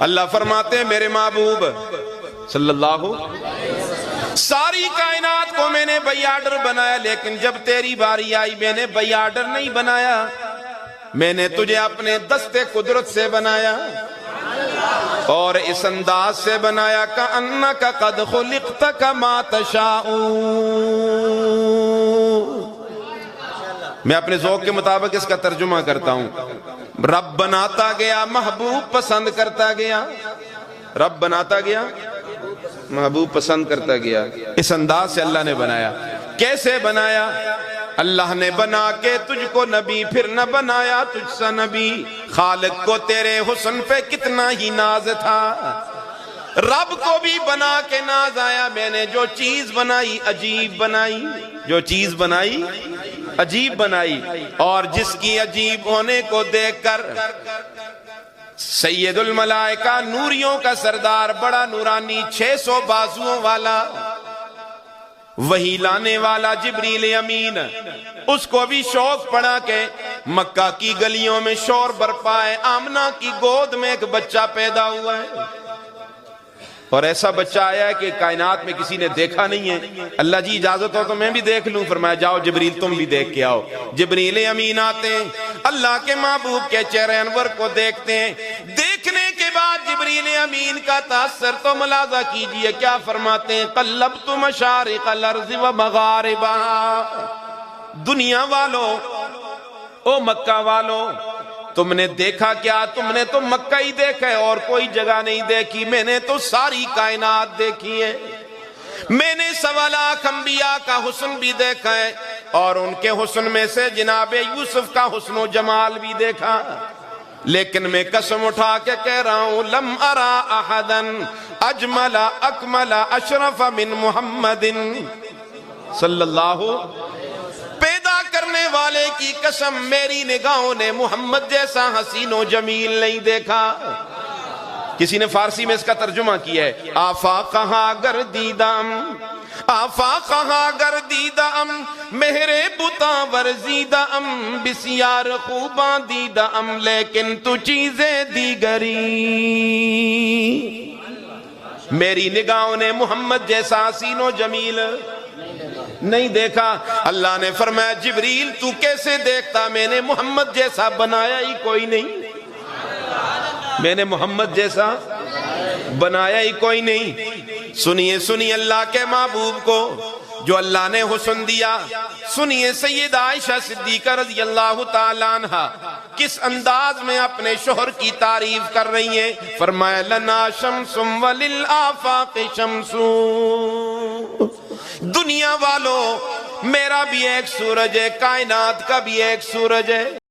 اللہ فرماتے ہیں میرے محبوب صلی اللہ ساری کائنات کو میں نے بائی آرڈر بنایا، لیکن جب تیری باری آئی میں نے بائی آرڈر نہیں بنایا، میں نے تجھے اپنے دستے قدرت سے بنایا اور اس انداز سے بنایا کأنک قد خلقت کما تشاء۔ میں اپنے ذوق کے مطابق اس کا ترجمہ کرتا ہوں۔ رب بناتا گیا، محبوب پسند کرتا گیا، رب بناتا گیا، محبوب پسند کرتا گیا۔ اس انداز سے اللہ نے بنایا۔ کیسے بنایا؟ اللہ نے بنا کے تجھ کو نبی پھر نہ بنایا تجھ سا نبی۔ خالق کو تیرے حسن پہ کتنا ہی ناز تھا، رب کو بھی بنا کے ناز آیا۔ میں نے جو چیز بنائی عجیب بنائی، جو چیز بنائی عجیب بنائی، اور جس کی عجیب ہونے کو دیکھ کر سید الملائکہ نوریوں کا سردار، بڑا نورانی 600 بازوؤں والا، وہی لانے والا جبریل امین، اس کو بھی شوق پڑا کہ مکہ کی گلیوں میں شور برپا ہے، آمنہ کی گود میں ایک بچہ پیدا ہوا ہے، اور ایسا بچہ آیا ہے کہ کائنات میں کسی نے دیکھا نہیں ہے۔ اللہ جی اجازت ہو تو میں بھی دیکھ لوں؟ فرمایا جاؤ جبریل تم بھی دیکھ کے آؤ۔ جبریل امین آتے ہیں، اللہ کے محبوب کے چہرے انور کو دیکھتے ہیں۔ دیکھنے کے بعد جبریل امین کا تاثر تو ملاحظہ کیجئے، کیا فرماتے ہیں؟ قلبت مشارق الارض و مغاربہا۔ دنیا والوں، او مکہ والوں، تم نے دیکھا کیا؟ تم نے تو مکہ ہی دیکھا ہے اور کوئی جگہ نہیں دیکھی، میں نے تو ساری کائنات دیکھی ہے۔ میں نے 1.25 لاکھ انبیاء کا حسن بھی دیکھا ہے، اور ان کے حسن میں سے جناب یوسف کا حسن و جمال بھی دیکھا، لیکن میں قسم اٹھا کے کہہ رہا ہوں لم ارا احدا اجمل اکمل اشرف من محمد صلی اللہ پیدا کرنے والے کی قسم، میری نگاہوں نے محمد جیسا حسین و جمیل نہیں دیکھا۔ کسی نے فارسی میں اس کا ترجمہ کیا ہے، آفاقہا گردیدم، آفاقہا گردیدم، مہرے بتاں ورزیدم، بسیار خوباں دیدم، لیکن تو چیزیں دیگری۔ میری نگاہوں نے محمد جیسا حسین و جمیل نہیں دیکھا۔ اللہ نے فرمایا جبریل تو کیسے دیکھتا؟ میں نے محمد جیسا بنایا ہی کوئی نہیں، میں نے محمد جیسا بنایا ہی کوئی نہیں۔ سنیے سنیے اللہ کے محبوب کو جو اللہ نے حسن دیا، سنیے سیدہ عائشہ صدیقہ رضی اللہ تعالیٰ عنہ کس انداز میں اپنے شوہر کی تعریف کر رہی ہیں۔ فرمایا لنا شمس وللآفاق شمس، دنیا والوں میرا بھی ایک سورج ہے، کائنات کا بھی ایک سورج ہے۔